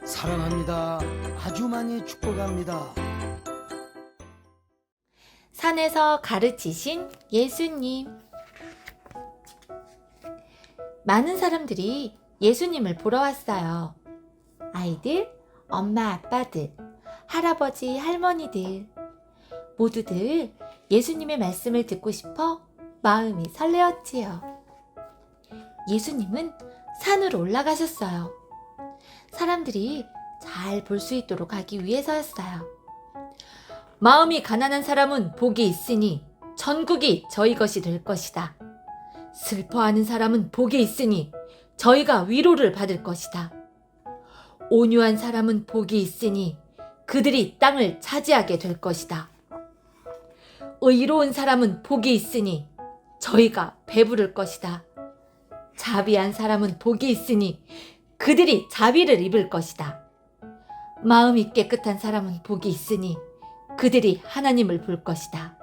사랑합니다. 아주 많이 축복합니다. 산에서 가르치신 예수님. 많은 사람들이 예수님을 보러 왔어요. 아이들, 엄마, 아빠들, 할아버지, 할머니들 모두들 예수님의 말씀을 듣고 싶어 마음이 설레었지요. 예수님은 산으로 올라가셨어요. 사람들이 잘 볼 수 있도록 하기 위해서였어요. 마음이 가난한 사람은 복이 있으니 천국이 저희 것이 될 것이다. 슬퍼하는 사람은 복이 있으니 저희가 위로를 받을 것이다. 온유한 사람은 복이 있으니 그들이 땅을 차지하게 될 것이다. 의로운 사람은 복이 있으니 저희가 배부를 것이다. 자비한 사람은 복이 있으니 그들이 자비를 입을 것이다. 마음이 깨끗한 사람은 복이 있으니 그들이 하나님을 볼 것이다.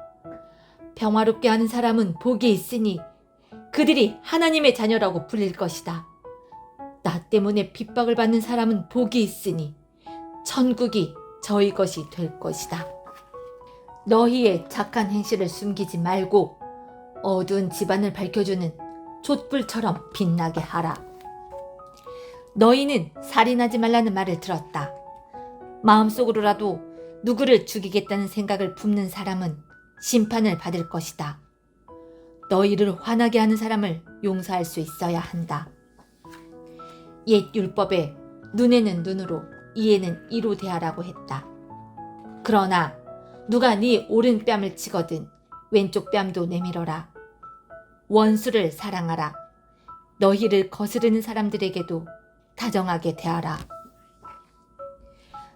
평화롭게 하는 사람은 복이 있으니 그들이 하나님의 자녀라고 불릴 것이다. 나 때문에 핍박을 받는 사람은 복이 있으니 천국이 저희 것이 될 것이다. 너희의 착한 행실을 숨기지 말고 어두운 집안을 밝혀주는 촛불처럼 빛나게 하라. 너희는 살인하지 말라는 말을 들었다. 마음속으로라도 누구를 죽이겠다는 생각을 품는 사람은 심판을 받을 것이다. 너희를 화나게 하는 사람을 용서할 수 있어야 한다. 옛 율법에 눈에는 눈으로 이에는 이로 대하라고 했다. 그러나 누가 네 오른뺨을 치거든 왼쪽 뺨도 내밀어라. 원수를 사랑하라. 너희를 거스르는 사람들에게도 다정하게 대하라.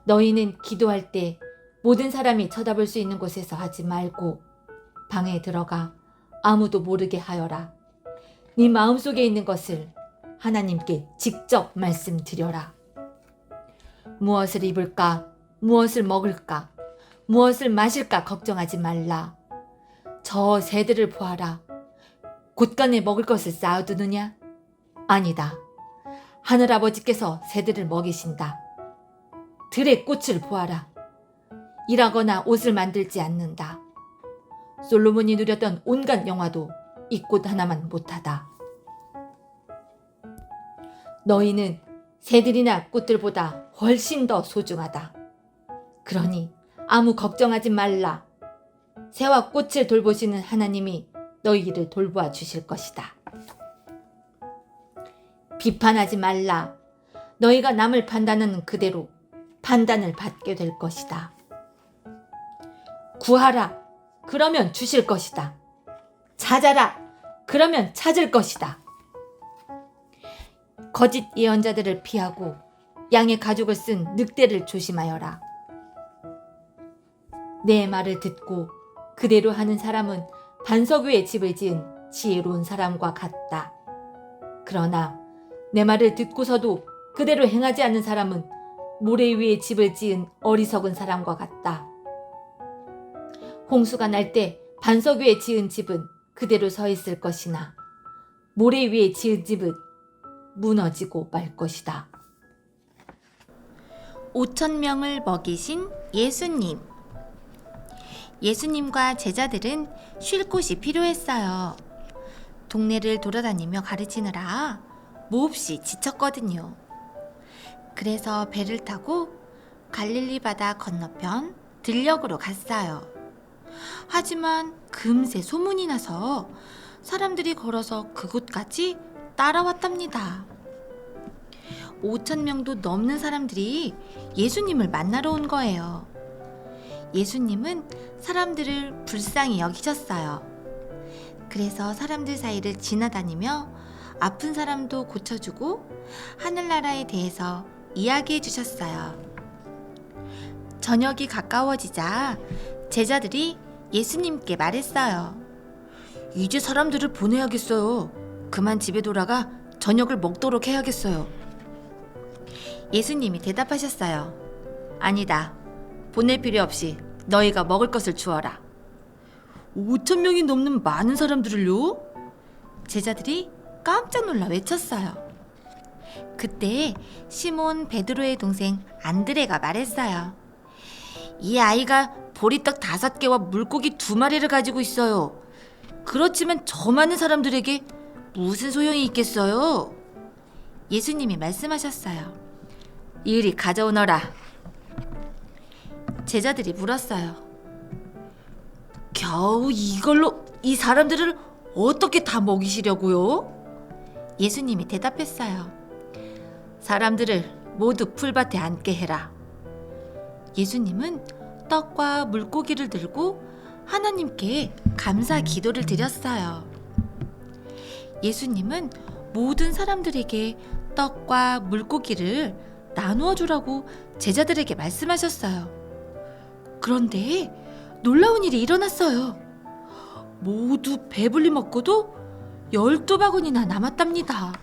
너희는 기도할 때 모든 사람이 쳐다볼 수 있는 곳에서 하지 말고 방에 들어가 아무도 모르게 하여라. 네 마음속에 있는 것을 하나님께 직접 말씀드려라. 무엇을 입을까, 무엇을 먹을까, 무엇을 마실까 걱정하지 말라. 저 새들을 보아라. 곳간에 먹을 것을 쌓아두느냐? 아니다. 하늘아버지께서 새들을 먹이신다. 들의 꽃을 보아라. 일하거나 옷을 만들지 않는다. 솔로몬이 누렸던 온갖 영화도 이 꽃 하나만 못하다. 너희는 새들이나 꽃들보다 훨씬 더 소중하다. 그러니 아무 걱정하지 말라. 새와 꽃을 돌보시는 하나님이 너희를 돌보아 주실 것이다. 비판하지 말라. 너희가 남을 판단하는 그대로 판단을 받게 될 것이다. 구하라. 그러면 주실 것이다. 찾아라. 그러면 찾을 것이다. 거짓 예언자들을 피하고 양의 가죽을 쓴 늑대를 조심하여라. 내 말을 듣고 그대로 하는 사람은 반석 위에 집을 지은 지혜로운 사람과 같다. 그러나 내 말을 듣고서도 그대로 행하지 않는 사람은 모래 위에 집을 지은 어리석은 사람과 같다. 홍수가 날 때 반석 위에 지은 집은 그대로 서 있을 것이나 모래 위에 지은 집은 무너지고 말 것이다. 5,000명을 먹이신 예수님. 예수님과 제자들은 쉴 곳이 필요했어요. 동네를 돌아다니며 가르치느라 몹시 지쳤거든요. 그래서 배를 타고 갈릴리 바다 건너편 들녘으로 갔어요. 하지만 금세 소문이 나서 사람들이 걸어서 그곳까지 따라왔답니다. 5,000명도 넘는 사람들이 예수님을 만나러 온 거예요. 예수님은 사람들을 불쌍히 여기셨어요. 그래서 사람들 사이를 지나다니며 아픈 사람도 고쳐주고 하늘나라에 대해서 이야기해 주셨어요. 저녁이 가까워지자 제자들이 예수님께 말했어요. 이제 사람들을 보내야겠어요. 그만 집에 돌아가 저녁을 먹도록 해야겠어요. 예수님이 대답하셨어요. 아니다. 보낼 필요 없이 너희가 먹을 것을 주어라. 5,000명이 넘는 많은 사람들을요? 제자들이 깜짝 놀라 외쳤어요. 그때 시몬 베드로의 동생 안드레가 말했어요. 이 아이가 보리떡 5개와 물고기 2마리를 가지고 있어요. 그렇지만 저 많은 사람들에게 무슨 소용이 있겠어요? 예수님이 말씀하셨어요. 이리 가져오너라. 제자들이 물었어요. 겨우 이걸로 이 사람들을 어떻게 다 먹이시려고요? 예수님이 대답했어요. 사람들을 모두 풀밭에 앉게 해라. 예수님은 떡과 물고기를 들고 하나님께 감사 기도를 드렸어요. 예수님은 모든 사람들에게 떡과 물고기를 나누어 주라고 제자들에게 말씀하셨어요. 그런데 놀라운 일이 일어났어요. 모두 배불리 먹고도 12바구니나 남았답니다.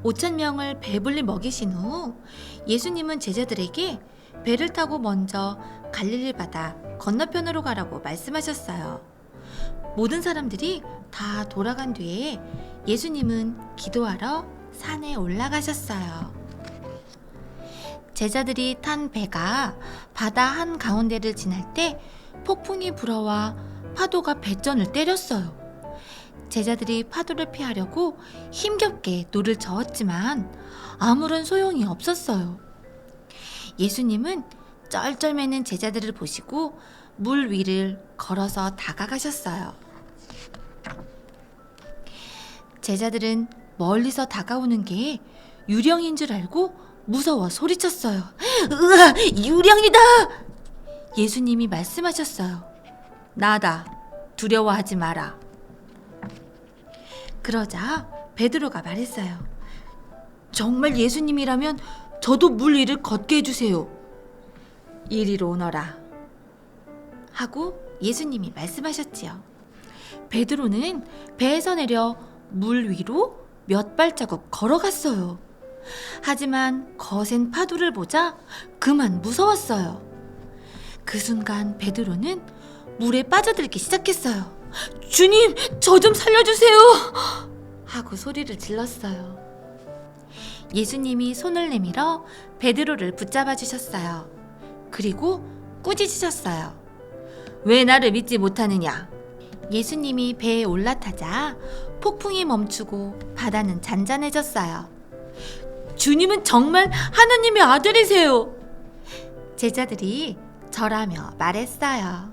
5,000명을 배불리 먹이신 후 예수님은 제자들에게 배를 타고 먼저 갈릴리 바다 건너편으로 가라고 말씀하셨어요. 모든 사람들이 다 돌아간 뒤에 예수님은 기도하러 산에 올라가셨어요. 제자들이 탄 배가 바다 한가운데를 지날 때 폭풍이 불어와 파도가 배전을 때렸어요. 제자들이 파도를 피하려고 힘겹게 노를 저었지만 아무런 소용이 없었어요. 예수님은 쩔쩔매는 제자들을 보시고 물 위를 걸어서 다가가셨어요. 제자들은 멀리서 다가오는 게 유령인 줄 알고 무서워 소리쳤어요. 으아, 유령이다! 예수님이 말씀하셨어요. 나다. 두려워하지 마라. 그러자 베드로가 말했어요. 정말 예수님이라면 저도 물 위를 걷게 해주세요. 이리로 오너라. 하고 예수님이 말씀하셨지요. 베드로는 배에서 내려 물 위로 몇 발자국 걸어갔어요. 하지만 거센 파도를 보자 그만 무서웠어요. 그 순간 베드로는 물에 빠져들기 시작했어요. 주님, 저 좀 살려주세요! 하고 소리를 질렀어요. 예수님이 손을 내밀어 베드로를 붙잡아 주셨어요. 그리고 꾸짖으셨어요. 왜 나를 믿지 못하느냐? 예수님이 배에 올라타자 폭풍이 멈추고 바다는 잔잔해졌어요. 주님은 정말 하나님의 아들이세요. 제자들이 절하며 말했어요.